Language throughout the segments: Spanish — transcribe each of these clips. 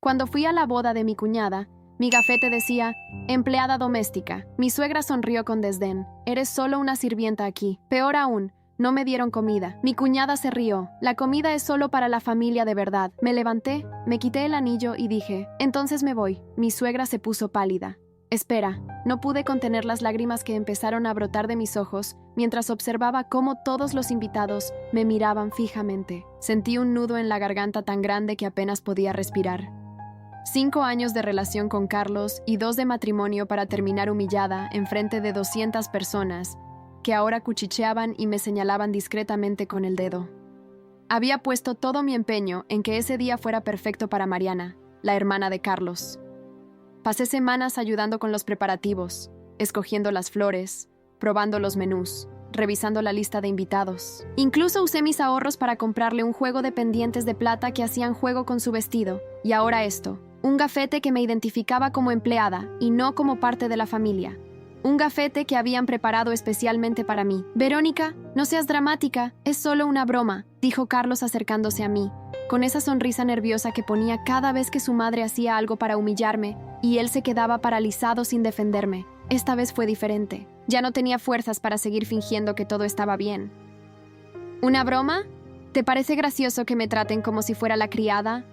Cuando fui a la boda de mi cuñada, mi gafete decía, empleada doméstica. Mi suegra sonrió con desdén. Eres solo una sirvienta aquí. Peor aún, no me dieron comida. Mi cuñada se rió. La comida es solo para la familia de verdad. Me levanté, me quité el anillo y dije, entonces me voy. Mi suegra se puso pálida. Espera, no pude contener las lágrimas que empezaron a brotar de mis ojos mientras observaba cómo todos los invitados me miraban fijamente. Sentí un nudo en la garganta tan grande que apenas podía respirar. 5 años de relación con Carlos y 2 de matrimonio para terminar humillada enfrente de 200 personas que ahora cuchicheaban y me señalaban discretamente con el dedo. Había puesto todo mi empeño en que ese día fuera perfecto para Mariana, la hermana de Carlos. Pasé semanas ayudando con los preparativos, escogiendo las flores, probando los menús, revisando la lista de invitados. Incluso usé mis ahorros para comprarle un juego de pendientes de plata que hacían juego con su vestido. Y ahora esto, un gafete que me identificaba como empleada y no como parte de la familia. Un gafete que habían preparado especialmente para mí. Verónica, no seas dramática, es solo una broma, dijo Carlos acercándose a mí, con esa sonrisa nerviosa que ponía cada vez que su madre hacía algo para humillarme, y él se quedaba paralizado sin defenderme. Esta vez fue diferente. Ya no tenía fuerzas para seguir fingiendo que todo estaba bien. ¿Una broma? ¿Te parece gracioso que me traten como si fuera la criada?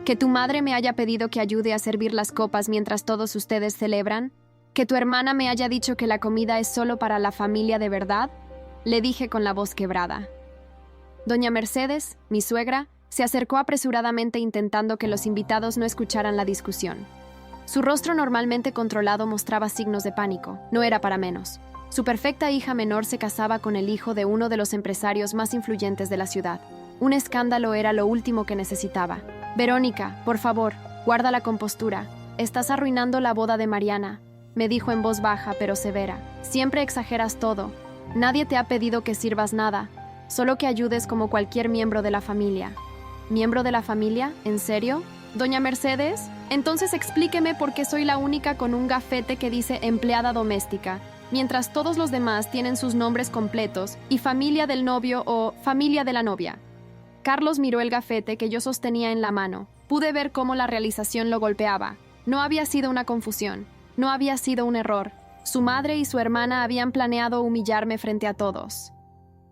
¿Que tu madre me haya pedido que ayude a servir las copas mientras todos ustedes celebran? ¿Que tu hermana me haya dicho que la comida es solo para la familia de verdad? Le dije con la voz quebrada. Doña Mercedes, mi suegra, se acercó apresuradamente intentando que los invitados no escucharan la discusión. Su rostro normalmente controlado mostraba signos de pánico. No era para menos. Su perfecta hija menor se casaba con el hijo de uno de los empresarios más influyentes de la ciudad. Un escándalo era lo último que necesitaba. Verónica, por favor, guarda la compostura. Estás arruinando la boda de Mariana, me dijo en voz baja pero severa. Siempre exageras todo. Nadie te ha pedido que sirvas nada, solo que ayudes como cualquier miembro de la familia. ¿Miembro de la familia? ¿En serio? ¿Doña Mercedes? Entonces explíqueme por qué soy la única con un gafete que dice empleada doméstica, mientras todos los demás tienen sus nombres completos y familia del novio o familia de la novia. Carlos miró el gafete que yo sostenía en la mano. Pude ver cómo la realización lo golpeaba. No había sido una confusión. No había sido un error. Su madre y su hermana habían planeado humillarme frente a todos.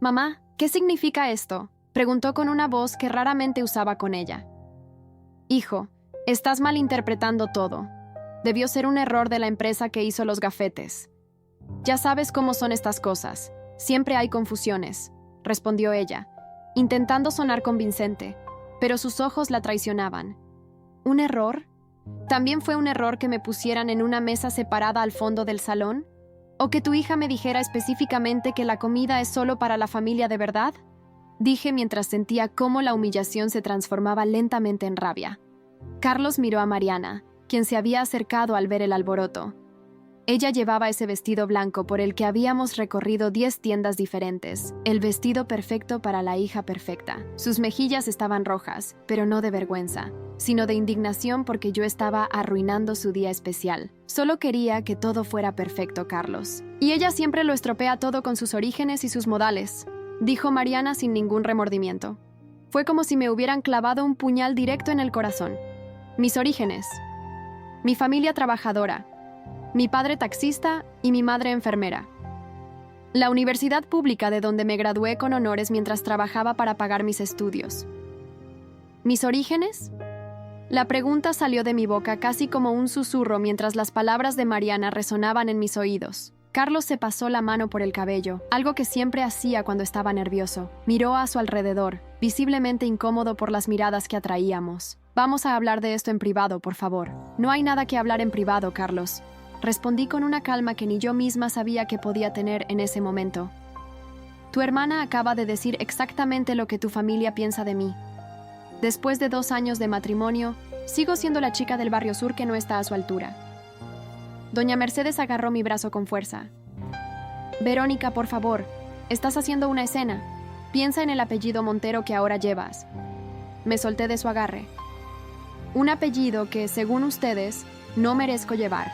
«Mamá, ¿qué significa esto?», preguntó con una voz que raramente usaba con ella. «Hijo, estás malinterpretando todo. Debió ser un error de la empresa que hizo los gafetes. Ya sabes cómo son estas cosas. Siempre hay confusiones», respondió ella, intentando sonar convincente, pero sus ojos la traicionaban. ¿Un error? ¿También fue un error que me pusieran en una mesa separada al fondo del salón? ¿O que tu hija me dijera específicamente que la comida es solo para la familia de verdad?, dije mientras sentía cómo la humillación se transformaba lentamente en rabia. Carlos miró a Mariana, quien se había acercado al ver el alboroto. Ella llevaba ese vestido blanco por el que habíamos recorrido 10 tiendas diferentes, el vestido perfecto para la hija perfecta. Sus mejillas estaban rojas, pero no de vergüenza, sino de indignación porque yo estaba arruinando su día especial. Solo quería que todo fuera perfecto, Carlos. Y ella siempre lo estropea todo con sus orígenes y sus modales, dijo Mariana sin ningún remordimiento. Fue como si me hubieran clavado un puñal directo en el corazón. Mis orígenes. Mi familia trabajadora. Mi padre taxista y mi madre enfermera. La universidad pública de donde me gradué con honores mientras trabajaba para pagar mis estudios. ¿Mis orígenes? La pregunta salió de mi boca casi como un susurro mientras las palabras de Mariana resonaban en mis oídos. Carlos se pasó la mano por el cabello, algo que siempre hacía cuando estaba nervioso. Miró a su alrededor, visiblemente incómodo por las miradas que atraíamos. Vamos a hablar de esto en privado, por favor. No hay nada que hablar en privado, Carlos. Respondí con una calma que ni yo misma sabía que podía tener en ese momento. Tu hermana acaba de decir exactamente lo que tu familia piensa de mí. Después de 2 años de matrimonio, sigo siendo la chica del barrio sur que no está a su altura. Doña Mercedes agarró mi brazo con fuerza. Verónica, por favor, estás haciendo una escena. Piensa en el apellido Montero que ahora llevas. Me solté de su agarre. Un apellido que, según ustedes, no merezco llevar.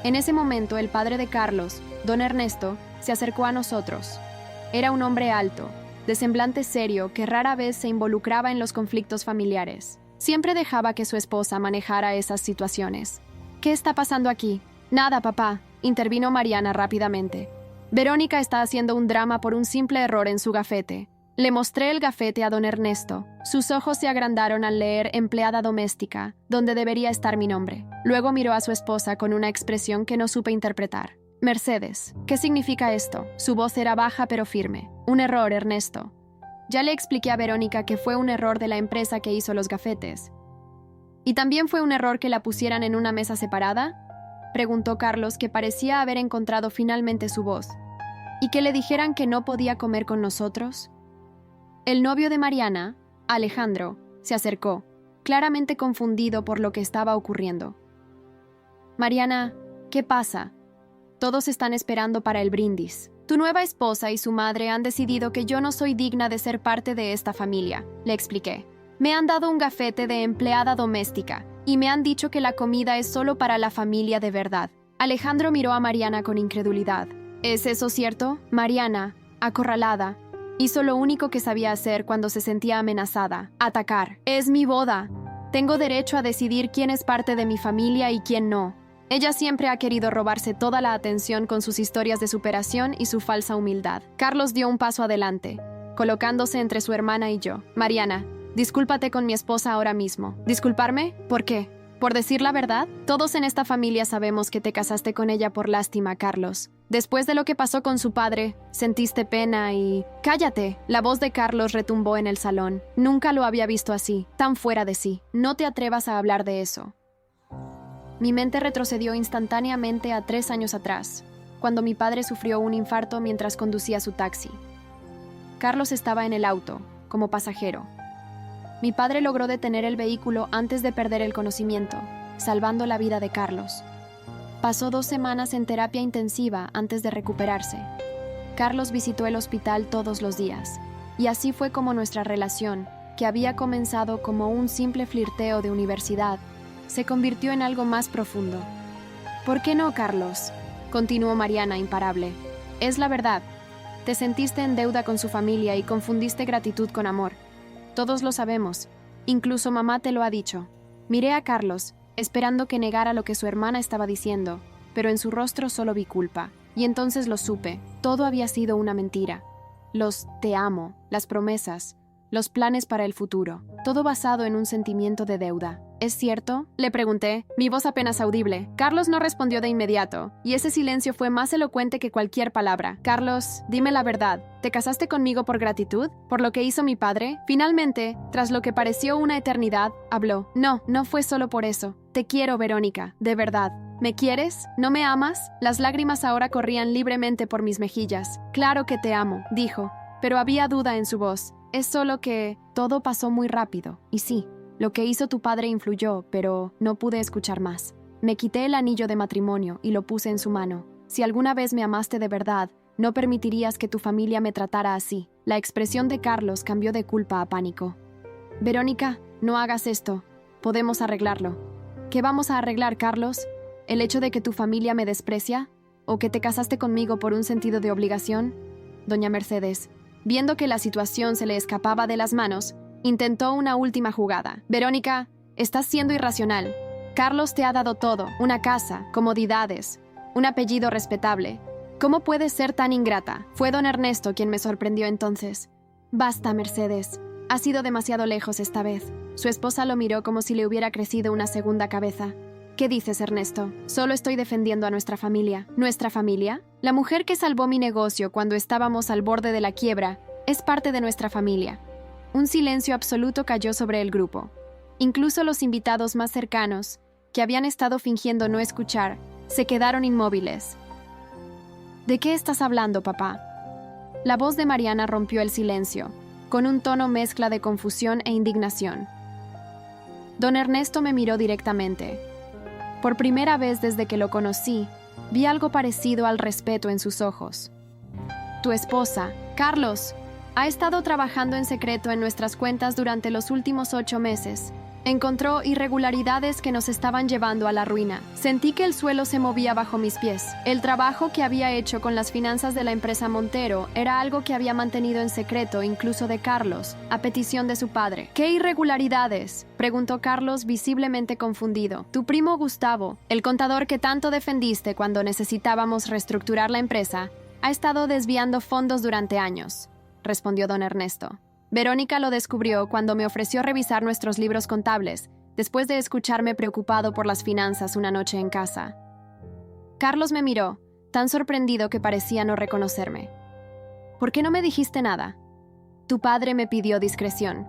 En ese momento, el padre de Carlos, don Ernesto, se acercó a nosotros. Era un hombre alto, de semblante serio que rara vez se involucraba en los conflictos familiares. Siempre dejaba que su esposa manejara esas situaciones. ¿Qué está pasando aquí? Nada, papá, intervino Mariana rápidamente. Verónica está haciendo un drama por un simple error en su gafete. Le mostré el gafete a don Ernesto. Sus ojos se agrandaron al leer empleada doméstica, donde debería estar mi nombre. Luego miró a su esposa con una expresión que no supe interpretar. Mercedes, ¿qué significa esto? Su voz era baja pero firme. Un error, Ernesto. Ya le expliqué a Verónica que fue un error de la empresa que hizo los gafetes. ¿Y también fue un error que la pusieran en una mesa separada?, preguntó Carlos, que parecía haber encontrado finalmente su voz. ¿Y que le dijeran que no podía comer con nosotros? El novio de Mariana, Alejandro, se acercó, claramente confundido por lo que estaba ocurriendo. Mariana, ¿qué pasa? Todos están esperando para el brindis. Tu nueva esposa y su madre han decidido que yo no soy digna de ser parte de esta familia, le expliqué. Me han dado un gafete de empleada doméstica y me han dicho que la comida es solo para la familia de verdad. Alejandro miró a Mariana con incredulidad. ¿Es eso cierto? Mariana, acorralada, hizo lo único que sabía hacer cuando se sentía amenazada: atacar. Es mi boda. Tengo derecho a decidir quién es parte de mi familia y quién no. Ella siempre ha querido robarse toda la atención con sus historias de superación y su falsa humildad. Carlos dio un paso adelante, colocándose entre su hermana y yo. Mariana, discúlpate con mi esposa ahora mismo. ¿Disculparme? ¿Por qué? ¿Por decir la verdad? Todos en esta familia sabemos que te casaste con ella por lástima, Carlos. Después de lo que pasó con su padre, sentiste pena y... ¡Cállate! La voz de Carlos retumbó en el salón. Nunca lo había visto así, tan fuera de sí. No te atrevas a hablar de eso. Mi mente retrocedió instantáneamente a 3 años atrás, cuando mi padre sufrió un infarto mientras conducía su taxi. Carlos estaba en el auto, como pasajero. Mi padre logró detener el vehículo antes de perder el conocimiento, salvando la vida de Carlos. Pasó 2 semanas en terapia intensiva antes de recuperarse. Carlos visitó el hospital todos los días, y así fue como nuestra relación, que había comenzado como un simple flirteo de universidad, se convirtió en algo más profundo. ¿Por qué no, Carlos?, continuó Mariana imparable. Es la verdad. Te sentiste en deuda con su familia y confundiste gratitud con amor. Todos lo sabemos. Incluso mamá te lo ha dicho. Miré a Carlos, esperando que negara lo que su hermana estaba diciendo, pero en su rostro solo vi culpa. Y entonces lo supe. Todo había sido una mentira. Los te amo, las promesas, los planes para el futuro, todo basado en un sentimiento de deuda. ¿Es cierto?, le pregunté, mi voz apenas audible. Carlos no respondió de inmediato, y ese silencio fue más elocuente que cualquier palabra. Carlos, dime la verdad. ¿Te casaste conmigo por gratitud? ¿Por lo que hizo mi padre? Finalmente, tras lo que pareció una eternidad, habló. No, no fue solo por eso. Te quiero, Verónica, de verdad. ¿Me quieres? ¿No me amas? Las lágrimas ahora corrían libremente por mis mejillas. Claro que te amo, dijo, pero había duda en su voz. Es solo que todo pasó muy rápido, y sí, lo que hizo tu padre influyó, pero no pude escuchar más. Me quité el anillo de matrimonio y lo puse en su mano. Si alguna vez me amaste de verdad, no permitirías que tu familia me tratara así. La expresión de Carlos cambió de culpa a pánico. Verónica, no hagas esto. Podemos arreglarlo. ¿Qué vamos a arreglar, Carlos? ¿El hecho de que tu familia me desprecia? ¿O que te casaste conmigo por un sentido de obligación? Doña Mercedes, viendo que la situación se le escapaba de las manos, intentó una última jugada. Verónica, estás siendo irracional. Carlos te ha dado todo, una casa, comodidades, un apellido respetable. ¿Cómo puedes ser tan ingrata? Fue don Ernesto quien me sorprendió entonces. Basta, Mercedes. Has ido demasiado lejos esta vez. Su esposa lo miró como si le hubiera crecido una segunda cabeza. ¿Qué dices, Ernesto? Solo estoy defendiendo a nuestra familia. ¿Nuestra familia? La mujer que salvó mi negocio cuando estábamos al borde de la quiebra es parte de nuestra familia. Un silencio absoluto cayó sobre el grupo. Incluso los invitados más cercanos, que habían estado fingiendo no escuchar, se quedaron inmóviles. ¿De qué estás hablando, papá? La voz de Mariana rompió el silencio, con un tono mezcla de confusión e indignación. Don Ernesto me miró directamente. Por primera vez desde que lo conocí, vi algo parecido al respeto en sus ojos. Tu esposa, Carlos, ha estado trabajando en secreto en nuestras cuentas durante los últimos 8 meses. Encontró irregularidades que nos estaban llevando a la ruina. Sentí que el suelo se movía bajo mis pies. El trabajo que había hecho con las finanzas de la empresa Montero era algo que había mantenido en secreto incluso de Carlos, a petición de su padre. ¿Qué irregularidades?, preguntó Carlos visiblemente confundido. Tu primo Gustavo, el contador que tanto defendiste cuando necesitábamos reestructurar la empresa, ha estado desviando fondos durante años, respondió don Ernesto. Verónica lo descubrió cuando me ofreció revisar nuestros libros contables, después de escucharme preocupado por las finanzas una noche en casa. Carlos me miró, tan sorprendido que parecía no reconocerme. ¿Por qué no me dijiste nada? Tu padre me pidió discreción.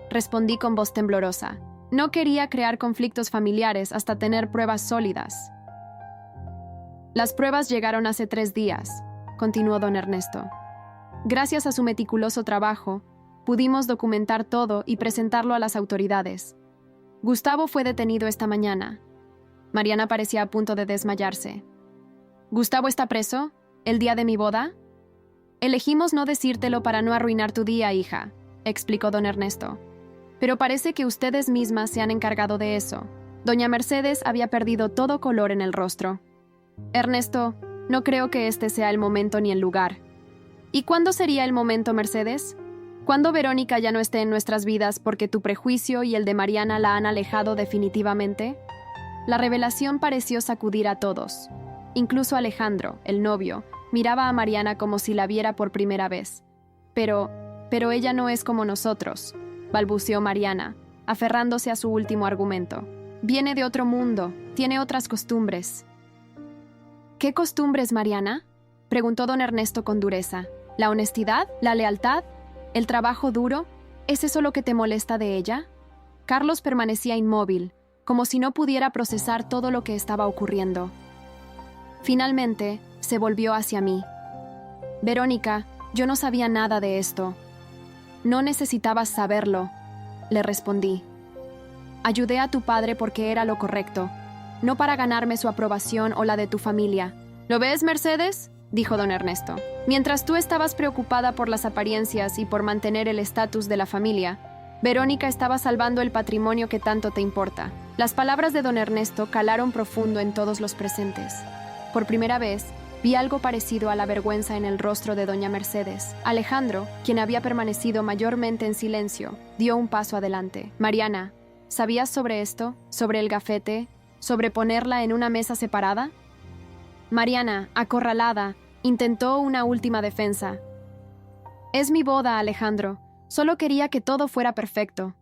Respondí con voz temblorosa. No quería crear conflictos familiares hasta tener pruebas sólidas. Las pruebas llegaron hace 3 días, continuó don Ernesto. Gracias a su meticuloso trabajo, pudimos documentar todo y presentarlo a las autoridades. Gustavo fue detenido esta mañana. Mariana parecía a punto de desmayarse. ¿Gustavo está preso? ¿El día de mi boda? Elegimos no decírtelo para no arruinar tu día, hija, explicó don Ernesto. Pero parece que ustedes mismas se han encargado de eso. Doña Mercedes había perdido todo color en el rostro. Ernesto, no creo que este sea el momento ni el lugar. ¿Y cuándo sería el momento, Mercedes? ¿Cuándo Verónica ya no esté en nuestras vidas porque tu prejuicio y el de Mariana la han alejado definitivamente? La revelación pareció sacudir a todos. Incluso Alejandro, el novio, miraba a Mariana como si la viera por primera vez. Pero ella no es como nosotros, balbuceó Mariana, aferrándose a su último argumento. Viene de otro mundo, tiene otras costumbres. ¿Qué costumbres, Mariana?, preguntó don Ernesto con dureza. ¿La honestidad? ¿La lealtad? ¿El trabajo duro? ¿Es eso lo que te molesta de ella? Carlos permanecía inmóvil, como si no pudiera procesar todo lo que estaba ocurriendo. Finalmente, se volvió hacia mí. Verónica, yo no sabía nada de esto. No necesitabas saberlo, le respondí. Ayudé a tu padre porque era lo correcto, no para ganarme su aprobación o la de tu familia. ¿Lo ves, Mercedes?, dijo don Ernesto. Mientras tú estabas preocupada por las apariencias y por mantener el estatus de la familia, Verónica estaba salvando el patrimonio que tanto te importa. Las palabras de don Ernesto calaron profundo en todos los presentes. Por primera vez, vi algo parecido a la vergüenza en el rostro de doña Mercedes. Alejandro, quien había permanecido mayormente en silencio, dio un paso adelante. Mariana, ¿sabías sobre esto? ¿Sobre el gafete? ¿Sobre ponerla en una mesa separada? Mariana, acorralada, intentó una última defensa. Es mi boda, Alejandro. Solo quería que todo fuera perfecto.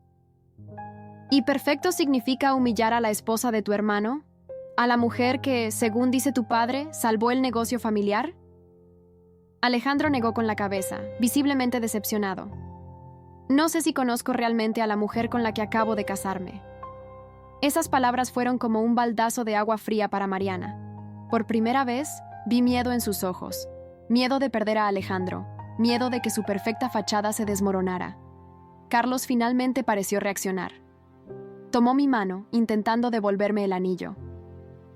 ¿Y perfecto significa humillar a la esposa de tu hermano? ¿A la mujer que, según dice tu padre, salvó el negocio familiar? Alejandro negó con la cabeza, visiblemente decepcionado. No sé si conozco realmente a la mujer con la que acabo de casarme. Esas palabras fueron como un baldazo de agua fría para Mariana. Por primera vez, vi miedo en sus ojos. Miedo de perder a Alejandro. Miedo de que su perfecta fachada se desmoronara. Carlos finalmente pareció reaccionar. Tomó mi mano, intentando devolverme el anillo.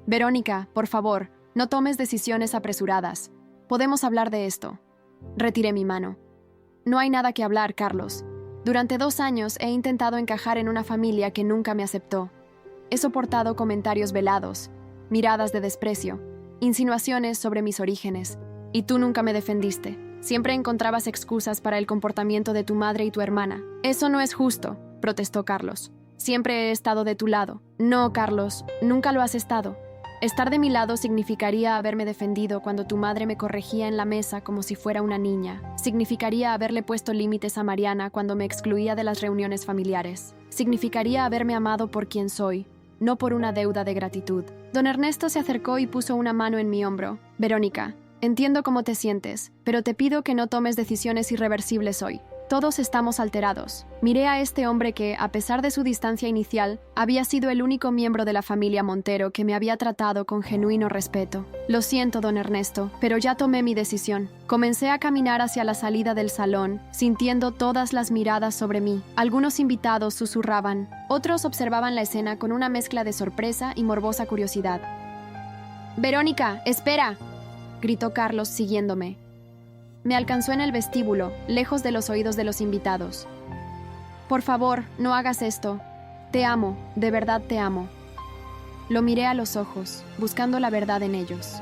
Verónica, por favor, no tomes decisiones apresuradas. Podemos hablar de esto. Retiré mi mano. No hay nada que hablar, Carlos. Durante 2 años he intentado encajar en una familia que nunca me aceptó. He soportado comentarios velados, miradas de desprecio, insinuaciones sobre mis orígenes, y tú nunca me defendiste. Siempre encontrabas excusas para el comportamiento de tu madre y tu hermana. Eso no es justo, protestó Carlos. Siempre he estado de tu lado. No, Carlos, nunca lo has estado. Estar de mi lado significaría haberme defendido cuando tu madre me corregía en la mesa como si fuera una niña. Significaría haberle puesto límites a Mariana cuando me excluía de las reuniones familiares. Significaría haberme amado por quien soy, no por una deuda de gratitud. Don Ernesto se acercó y puso una mano en mi hombro. Verónica, entiendo cómo te sientes, pero te pido que no tomes decisiones irreversibles hoy. Todos estamos alterados. Miré a este hombre que, a pesar de su distancia inicial, había sido el único miembro de la familia Montero que me había tratado con genuino respeto. Lo siento, don Ernesto, pero ya tomé mi decisión. Comencé a caminar hacia la salida del salón, sintiendo todas las miradas sobre mí. Algunos invitados susurraban, otros observaban la escena con una mezcla de sorpresa y morbosa curiosidad. «Verónica, espera», gritó Carlos siguiéndome. Me alcanzó en el vestíbulo, lejos de los oídos de los invitados. «Por favor, no hagas esto. Te amo, de verdad te amo. Lo miré a los ojos, buscando la verdad en ellos.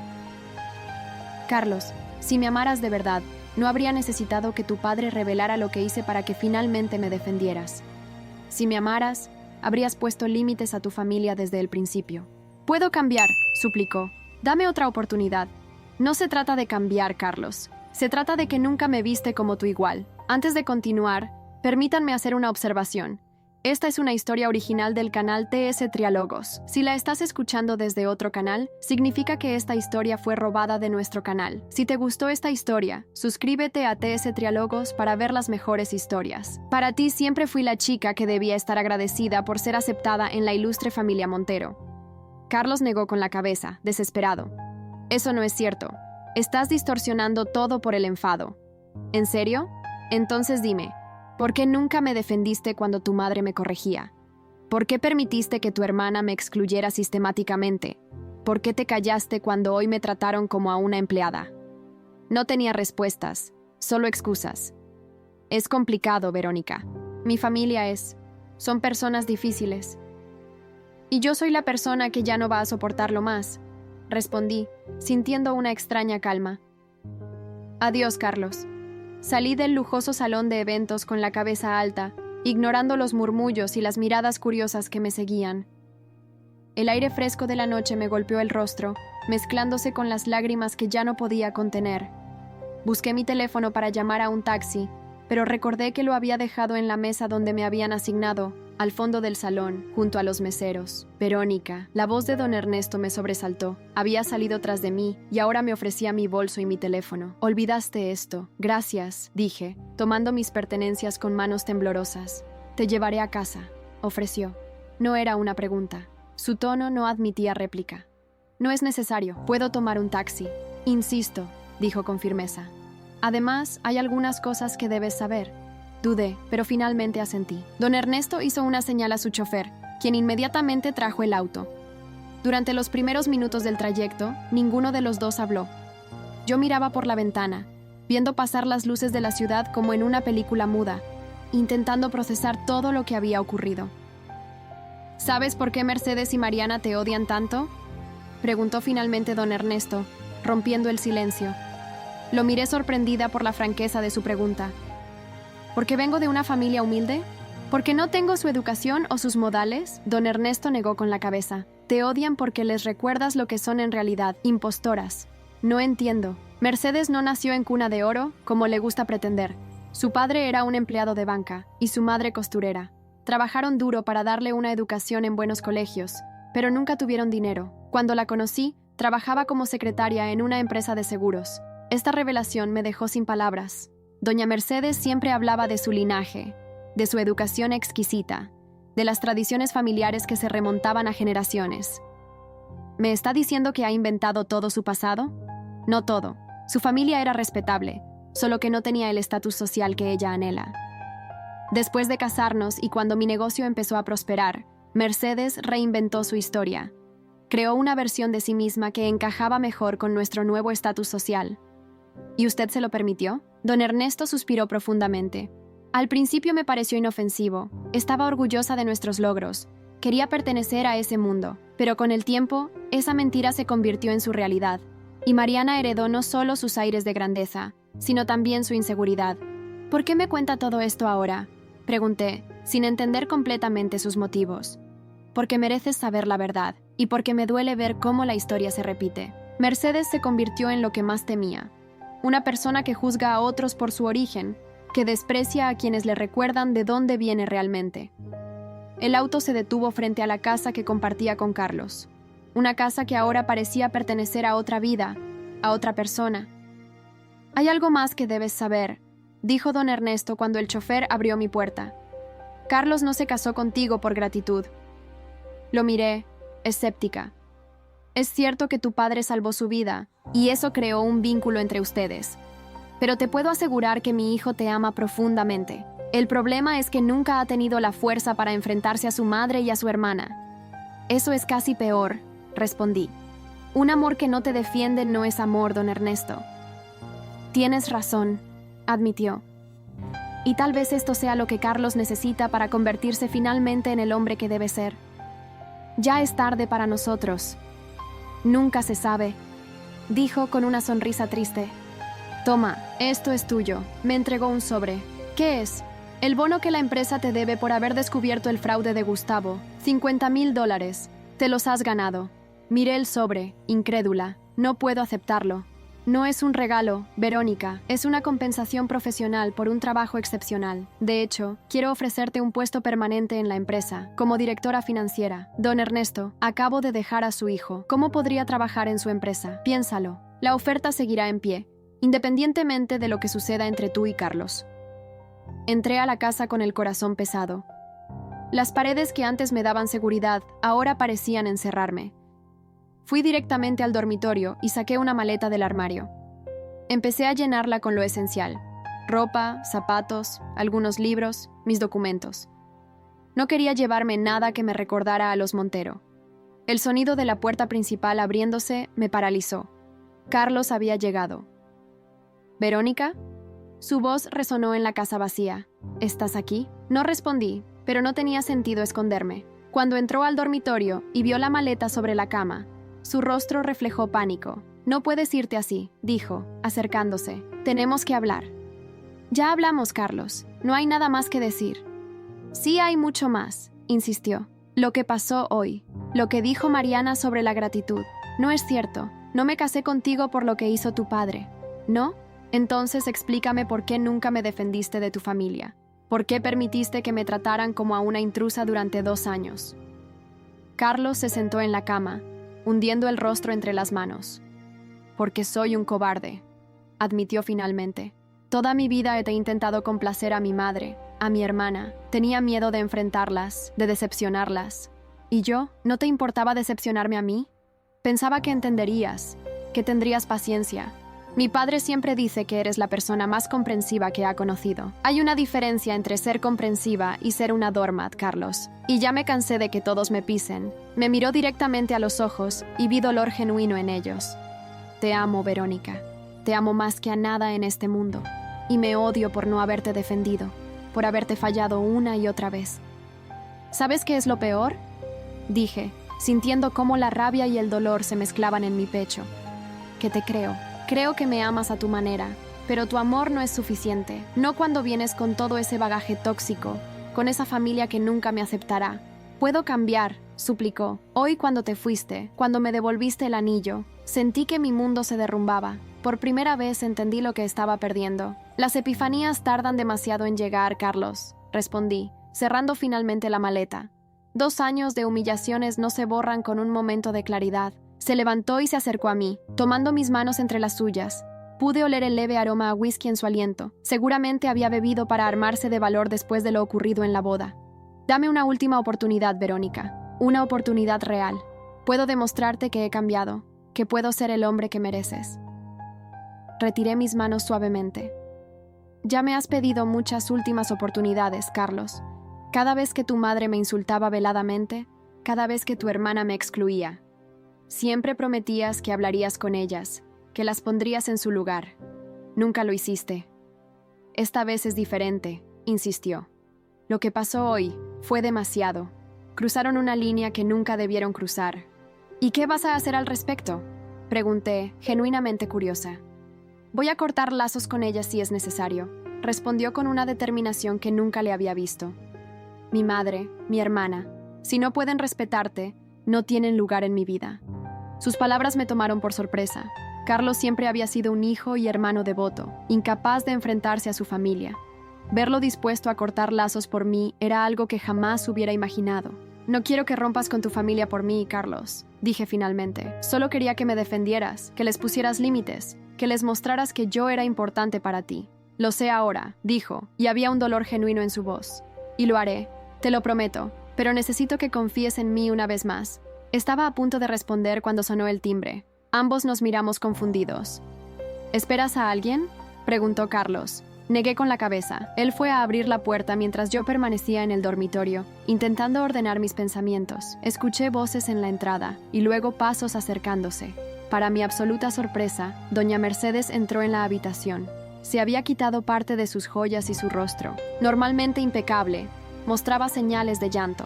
Carlos, si me amaras de verdad, no habría necesitado que tu padre revelara lo que hice para que finalmente me defendieras. Si me amaras, habrías puesto límites a tu familia desde el principio. Puedo cambiar, suplicó. Dame otra oportunidad. No se trata de cambiar, Carlos. Se trata de que nunca me viste como tu igual. Antes de continuar, permítanme hacer una observación. Esta es una historia original del canal TS Triálogos. Si la estás escuchando desde otro canal, significa que esta historia fue robada de nuestro canal. Si te gustó esta historia, suscríbete a TS Triálogos para ver las mejores historias. Para ti siempre fui la chica que debía estar agradecida por ser aceptada en la ilustre familia Montero. Carlos negó con la cabeza, desesperado. Eso no es cierto. Estás distorsionando todo por el enfado. ¿En serio? Entonces dime, ¿por qué nunca me defendiste cuando tu madre me corregía? ¿Por qué permitiste que tu hermana me excluyera sistemáticamente? ¿Por qué te callaste cuando hoy me trataron como a una empleada? No tenía respuestas, solo excusas. Es complicado, Verónica. Mi familia son personas difíciles. Y yo soy la persona que ya no va a soportarlo más, respondí, sintiendo una extraña calma. Adiós, Carlos. Salí del lujoso salón de eventos con la cabeza alta, ignorando los murmullos y las miradas curiosas que me seguían. El aire fresco de la noche me golpeó el rostro, mezclándose con las lágrimas que ya no podía contener. Busqué mi teléfono para llamar a un taxi, pero recordé que lo había dejado en la mesa donde me habían asignado, al fondo del salón, junto a los meseros. Verónica, la voz de don Ernesto me sobresaltó. Había salido tras de mí y ahora me ofrecía mi bolso y mi teléfono. Olvidaste esto. Gracias, dije, tomando mis pertenencias con manos temblorosas. Te llevaré a casa, ofreció. No era una pregunta. Su tono no admitía réplica. No es necesario, puedo tomar un taxi. Insisto, dijo con firmeza. Además, hay algunas cosas que debes saber. Dudé, pero finalmente asentí. Don Ernesto hizo una señal a su chofer, quien inmediatamente trajo el auto. Durante los primeros minutos del trayecto, ninguno de los dos habló. Yo miraba por la ventana, viendo pasar las luces de la ciudad como en una película muda, intentando procesar todo lo que había ocurrido. ¿Sabes por qué Mercedes y Mariana te odian tanto?, preguntó finalmente don Ernesto, rompiendo el silencio. Lo miré sorprendida por la franqueza de su pregunta. ¿Porque vengo de una familia humilde? ¿Porque no tengo su educación o sus modales? Don Ernesto negó con la cabeza. Te odian porque les recuerdas lo que son en realidad, impostoras. No entiendo. Mercedes no nació en cuna de oro, como le gusta pretender. Su padre era un empleado de banca y su madre costurera. Trabajaron duro para darle una educación en buenos colegios, pero nunca tuvieron dinero. Cuando la conocí, trabajaba como secretaria en una empresa de seguros. Esta revelación me dejó sin palabras. Doña Mercedes siempre hablaba de su linaje, de su educación exquisita, de las tradiciones familiares que se remontaban a generaciones. ¿Me está diciendo que ha inventado todo su pasado? No todo. Su familia era respetable, solo que no tenía el estatus social que ella anhela. Después de casarnos y cuando mi negocio empezó a prosperar, Mercedes reinventó su historia. Creó una versión de sí misma que encajaba mejor con nuestro nuevo estatus social. ¿Y usted se lo permitió? Don Ernesto suspiró profundamente. Al principio me pareció inofensivo. Estaba orgullosa de nuestros logros. Quería pertenecer a ese mundo. Pero con el tiempo, esa mentira se convirtió en su realidad. Y Mariana heredó no solo sus aires de grandeza, sino también su inseguridad. ¿Por qué me cuenta todo esto ahora?, pregunté, sin entender completamente sus motivos. Porque mereces saber la verdad, y porque me duele ver cómo la historia se repite. Mercedes se convirtió en lo que más temía. Una persona que juzga a otros por su origen, que desprecia a quienes le recuerdan de dónde viene realmente. El auto se detuvo frente a la casa que compartía con Carlos. Una casa que ahora parecía pertenecer a otra vida, a otra persona. Hay algo más que debes saber, dijo don Ernesto cuando el chofer abrió mi puerta. Carlos no se casó contigo por gratitud. Lo miré, escéptica. Es cierto que tu padre salvó su vida, y eso creó un vínculo entre ustedes. Pero te puedo asegurar que mi hijo te ama profundamente. El problema es que nunca ha tenido la fuerza para enfrentarse a su madre y a su hermana. Eso es casi peor, respondí. Un amor que no te defiende no es amor, don Ernesto. Tienes razón, admitió. Y tal vez esto sea lo que Carlos necesita para convertirse finalmente en el hombre que debe ser. Ya es tarde para nosotros. Nunca se sabe, dijo con una sonrisa triste. Toma, esto es tuyo. Me entregó un sobre. ¿Qué es? El bono que la empresa te debe por haber descubierto el fraude de Gustavo. $50,000. Te los has ganado. Miré el sobre, incrédula. No puedo aceptarlo. No es un regalo, Verónica. Es una compensación profesional por un trabajo excepcional. De hecho, quiero ofrecerte un puesto permanente en la empresa, como directora financiera. Don Ernesto, acabo de dejar a su hijo. ¿Cómo podría trabajar en su empresa? Piénsalo. La oferta seguirá en pie, independientemente de lo que suceda entre tú y Carlos. Entré a la casa con el corazón pesado. Las paredes que antes me daban seguridad ahora parecían encerrarme. Fui directamente al dormitorio y saqué una maleta del armario. Empecé a llenarla con lo esencial: ropa, zapatos, algunos libros, mis documentos. No quería llevarme nada que me recordara a los Montero. El sonido de la puerta principal abriéndose me paralizó. Carlos había llegado. ¿Verónica? Su voz resonó en la casa vacía. ¿Estás aquí? No respondí, pero no tenía sentido esconderme. Cuando entró al dormitorio y vio la maleta sobre la cama, su rostro reflejó pánico. No puedes irte así, dijo, acercándose. Tenemos que hablar. Ya hablamos, Carlos. No hay nada más que decir. Sí hay mucho más, insistió. Lo que pasó hoy, lo que dijo Mariana sobre la gratitud. No es cierto. No me casé contigo por lo que hizo tu padre. ¿No? Entonces explícame por qué nunca me defendiste de tu familia. ¿Por qué permitiste que me trataran como a una intrusa durante 2 años? Carlos se sentó en la cama, hundiendo el rostro entre las manos. Porque soy un cobarde, admitió finalmente. Toda mi vida he intentado complacer a mi madre, a mi hermana. Tenía miedo de enfrentarlas, de decepcionarlas. ¿Y yo? ¿No te importaba decepcionarme a mí? Pensaba que entenderías, que tendrías paciencia. Mi padre siempre dice que eres la persona más comprensiva que ha conocido. Hay una diferencia entre ser comprensiva y ser una doormat, Carlos. Y ya me cansé de que todos me pisen. Me miró directamente a los ojos y vi dolor genuino en ellos. Te amo, Verónica. Te amo más que a nada en este mundo. Y me odio por no haberte defendido, por haberte fallado una y otra vez. ¿Sabes qué es lo peor? Dije, sintiendo cómo la rabia y el dolor se mezclaban en mi pecho. Que te creo. Creo que me amas a tu manera, pero tu amor no es suficiente. No cuando vienes con todo ese bagaje tóxico, con esa familia que nunca me aceptará. Puedo cambiar, suplicó. Hoy cuando te fuiste, cuando me devolviste el anillo, sentí que mi mundo se derrumbaba. Por primera vez entendí lo que estaba perdiendo. Las epifanías tardan demasiado en llegar, Carlos, respondí, cerrando finalmente la maleta. 2 años de humillaciones no se borran con un momento de claridad. Se levantó y se acercó a mí, tomando mis manos entre las suyas. Pude oler el leve aroma a whisky en su aliento. Seguramente había bebido para armarse de valor después de lo ocurrido en la boda. Dame una última oportunidad, Verónica. Una oportunidad real. Puedo demostrarte que he cambiado, que puedo ser el hombre que mereces. Retiré mis manos suavemente. Ya me has pedido muchas últimas oportunidades, Carlos. Cada vez que tu madre me insultaba veladamente, cada vez que tu hermana me excluía. Siempre prometías que hablarías con ellas, que las pondrías en su lugar. Nunca lo hiciste. Esta vez es diferente, insistió. Lo que pasó hoy fue demasiado. Cruzaron una línea que nunca debieron cruzar. ¿Y qué vas a hacer al respecto?, pregunté, genuinamente curiosa. Voy a cortar lazos con ellas si es necesario, respondió con una determinación que nunca le había visto. Mi madre, mi hermana, si no pueden respetarte, no tienen lugar en mi vida. Sus palabras me tomaron por sorpresa. Carlos siempre había sido un hijo y hermano devoto, incapaz de enfrentarse a su familia. Verlo dispuesto a cortar lazos por mí era algo que jamás hubiera imaginado. No quiero que rompas con tu familia por mí, Carlos, dije finalmente. Solo quería que me defendieras, que les pusieras límites, que les mostraras que yo era importante para ti. Lo sé ahora, dijo, y había un dolor genuino en su voz. Y lo haré, te lo prometo, pero necesito que confíes en mí una vez más. Estaba a punto de responder cuando sonó el timbre. Ambos nos miramos confundidos. ¿Esperas a alguien?, preguntó Carlos. Negué con la cabeza. Él fue a abrir la puerta mientras yo permanecía en el dormitorio, intentando ordenar mis pensamientos. Escuché voces en la entrada y luego pasos acercándose. Para mi absoluta sorpresa, doña Mercedes entró en la habitación. Se había quitado parte de sus joyas y su rostro, normalmente impecable, mostraba señales de llanto.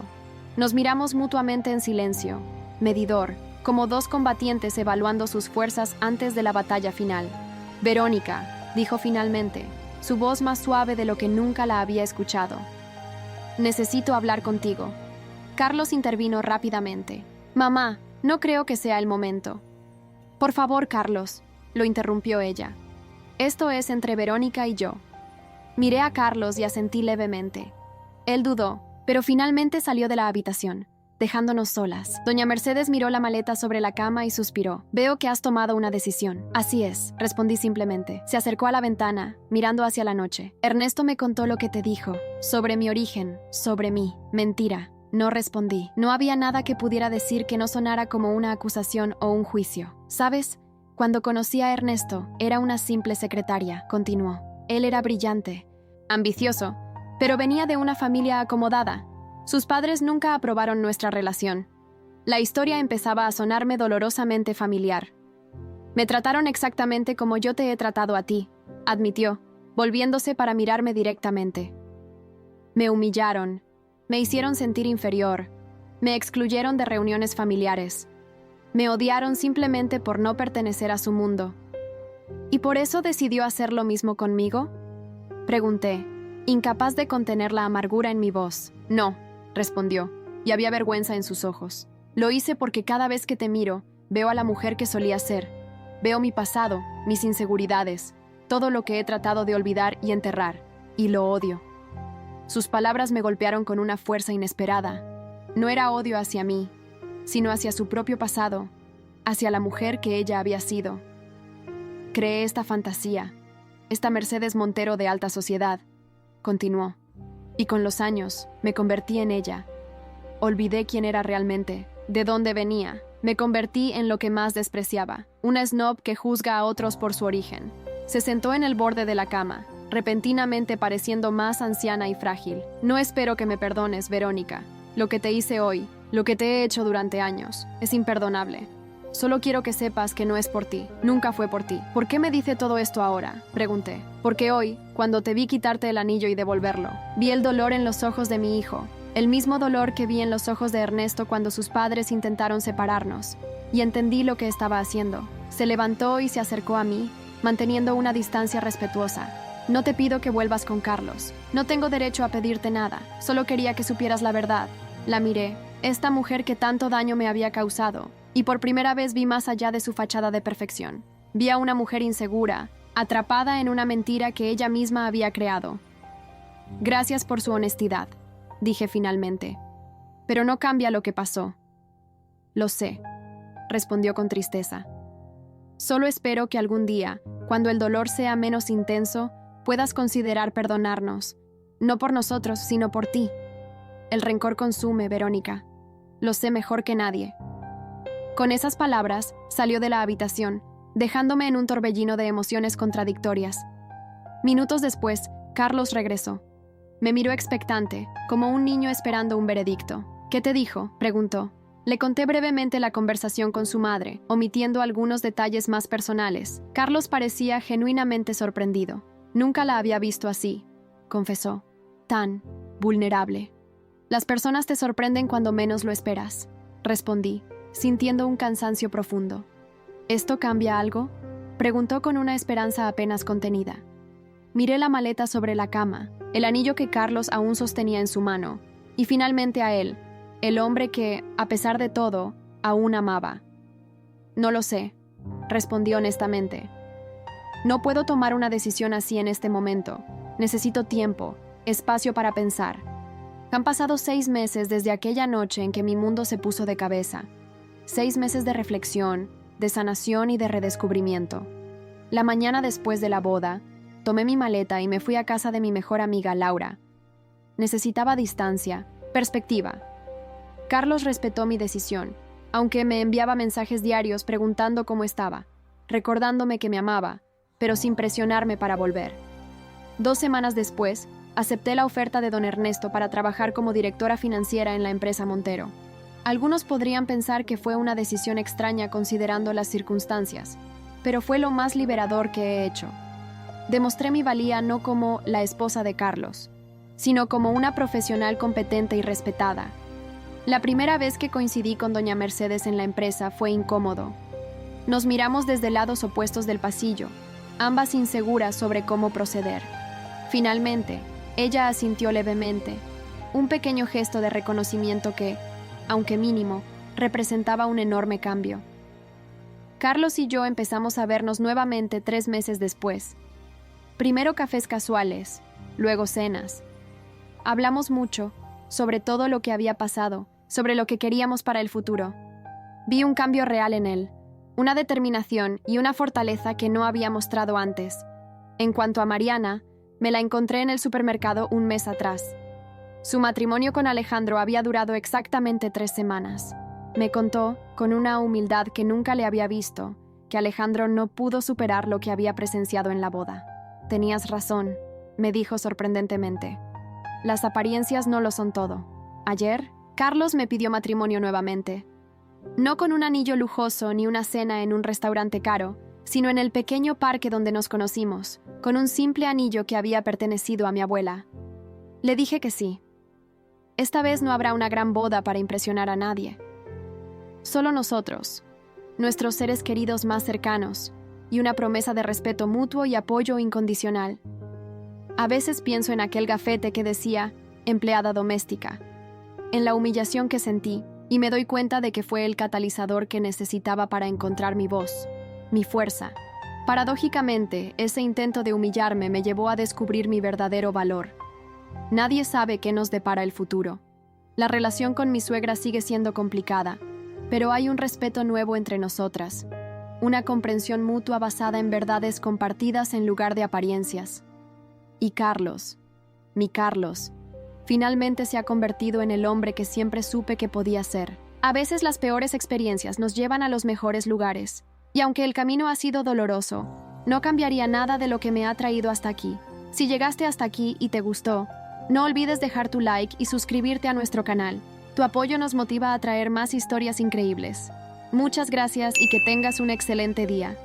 Nos miramos mutuamente en silencio, medidor, como dos combatientes evaluando sus fuerzas antes de la batalla final. «Verónica», dijo finalmente, su voz más suave de lo que nunca la había escuchado. «Necesito hablar contigo». Carlos intervino rápidamente. «Mamá, no creo que sea el momento». «Por favor, Carlos», lo interrumpió ella. «Esto es entre Verónica y yo». Miré a Carlos y asentí levemente. Él dudó, pero finalmente salió de la habitación, dejándonos solas. Doña Mercedes miró la maleta sobre la cama y suspiró. «Veo que has tomado una decisión». «Así es», respondí simplemente. Se acercó a la ventana, mirando hacia la noche. «Ernesto me contó lo que te dijo, sobre mi origen, sobre mí». «Mentira». No respondí. No había nada que pudiera decir que no sonara como una acusación o un juicio. ¿Sabes? Cuando conocí a Ernesto, era una simple secretaria, continuó. Él era brillante, ambicioso, pero venía de una familia acomodada. Sus padres nunca aprobaron nuestra relación. La historia empezaba a sonarme dolorosamente familiar. «Me trataron exactamente como yo te he tratado a ti», admitió, volviéndose para mirarme directamente. «Me humillaron. Me hicieron sentir inferior. Me excluyeron de reuniones familiares. Me odiaron simplemente por no pertenecer a su mundo». «¿Y por eso decidió hacer lo mismo conmigo?», pregunté, incapaz de contener la amargura en mi voz. «No», respondió, y había vergüenza en sus ojos. «Lo hice porque cada vez que te miro, veo a la mujer que solía ser. Veo mi pasado, mis inseguridades, todo lo que he tratado de olvidar y enterrar, y lo odio». Sus palabras me golpearon con una fuerza inesperada. No era odio hacia mí, sino hacia su propio pasado, hacia la mujer que ella había sido. «Creé esta fantasía, esta Mercedes Montero de alta sociedad», continuó, «y con los años me convertí en ella. Olvidé quién era realmente, de dónde venía. Me convertí en lo que más despreciaba, una snob que juzga a otros por su origen». Se sentó en el borde de la cama, repentinamente pareciendo más anciana y frágil. «No espero que me perdones, Verónica. Lo que te hice hoy, lo que te he hecho durante años, es imperdonable. Solo quiero que sepas que no es por ti, nunca fue por ti». «¿Por qué me dice todo esto ahora?», pregunté. «Porque hoy, cuando te vi quitarte el anillo y devolverlo, vi el dolor en los ojos de mi hijo, el mismo dolor que vi en los ojos de Ernesto cuando sus padres intentaron separarnos, y entendí lo que estaba haciendo». Se levantó y se acercó a mí, manteniendo una distancia respetuosa. «No te pido que vuelvas con Carlos. No tengo derecho a pedirte nada. Solo quería que supieras la verdad». La miré, esta mujer que tanto daño me había causado, y por primera vez vi más allá de su fachada de perfección. Vi a una mujer insegura, atrapada en una mentira que ella misma había creado. «Gracias por su honestidad», dije finalmente. «Pero no cambia lo que pasó». «Lo sé», respondió con tristeza. «Solo espero que algún día, cuando el dolor sea menos intenso, puedas considerar perdonarnos, no por nosotros, sino por ti. El rencor consume, Verónica. Lo sé mejor que nadie». Con esas palabras, salió de la habitación, dejándome en un torbellino de emociones contradictorias. Minutos después, Carlos regresó. Me miró expectante, como un niño esperando un veredicto. «¿Qué te dijo?», preguntó. Le conté brevemente la conversación con su madre, omitiendo algunos detalles más personales. Carlos parecía genuinamente sorprendido. «Nunca la había visto así», confesó. «Tan vulnerable». «Las personas te sorprenden cuando menos lo esperas», respondí, sintiendo un cansancio profundo. «¿Esto cambia algo?», preguntó con una esperanza apenas contenida. Miré la maleta sobre la cama, el anillo que Carlos aún sostenía en su mano, y finalmente a él, el hombre que, a pesar de todo, aún amaba. «No lo sé», respondí honestamente. «No puedo tomar una decisión así en este momento. Necesito tiempo, espacio para pensar». Han pasado 6 meses desde aquella noche en que mi mundo se puso de cabeza. 6 meses de reflexión, de sanación y de redescubrimiento. La mañana después de la boda, tomé mi maleta y me fui a casa de mi mejor amiga Laura. Necesitaba distancia, perspectiva. Carlos respetó mi decisión, aunque me enviaba mensajes diarios preguntando cómo estaba, recordándome que me amaba, pero sin presionarme para volver. 2 semanas después, acepté la oferta de don Ernesto para trabajar como directora financiera en la empresa Montero. Algunos podrían pensar que fue una decisión extraña considerando las circunstancias, pero fue lo más liberador que he hecho. Demostré mi valía no como la esposa de Carlos, sino como una profesional competente y respetada. La primera vez que coincidí con doña Mercedes en la empresa fue incómodo. Nos miramos desde lados opuestos del pasillo, ambas inseguras sobre cómo proceder. Finalmente, ella asintió levemente, un pequeño gesto de reconocimiento que, aunque mínimo, representaba un enorme cambio. Carlos y yo empezamos a vernos nuevamente 3 meses después. Primero cafés casuales, luego cenas. Hablamos mucho, sobre todo lo que había pasado, sobre lo que queríamos para el futuro. Vi un cambio real en él, una determinación y una fortaleza que no había mostrado antes. En cuanto a Mariana, me la encontré en el supermercado un mes atrás. Su matrimonio con Alejandro había durado exactamente 3 semanas. Me contó, con una humildad que nunca le había visto, que Alejandro no pudo superar lo que había presenciado en la boda. Tenías razón, me dijo sorprendentemente. Las apariencias no lo son todo. Ayer, Carlos me pidió matrimonio nuevamente. No con un anillo lujoso ni una cena en un restaurante caro, sino en el pequeño parque donde nos conocimos, con un simple anillo que había pertenecido a mi abuela. Le dije que sí. Esta vez no habrá una gran boda para impresionar a nadie. Solo nosotros, nuestros seres queridos más cercanos, y una promesa de respeto mutuo y apoyo incondicional. A veces pienso en aquel gafete que decía empleada doméstica, en la humillación que sentí, y me doy cuenta de que fue el catalizador que necesitaba para encontrar mi voz, mi fuerza. Paradójicamente, ese intento de humillarme me llevó a descubrir mi verdadero valor. Nadie sabe qué nos depara el futuro. La relación con mi suegra sigue siendo complicada, pero hay un respeto nuevo entre nosotras, una comprensión mutua basada en verdades compartidas en lugar de apariencias. Y Carlos, mi Carlos, finalmente se ha convertido en el hombre que siempre supe que podía ser. A veces las peores experiencias nos llevan a los mejores lugares, y aunque el camino ha sido doloroso, no cambiaría nada de lo que me ha traído hasta aquí. Si llegaste hasta aquí y te gustó, no olvides dejar tu like y suscribirte a nuestro canal. Tu apoyo nos motiva a traer más historias increíbles. Muchas gracias y que tengas un excelente día.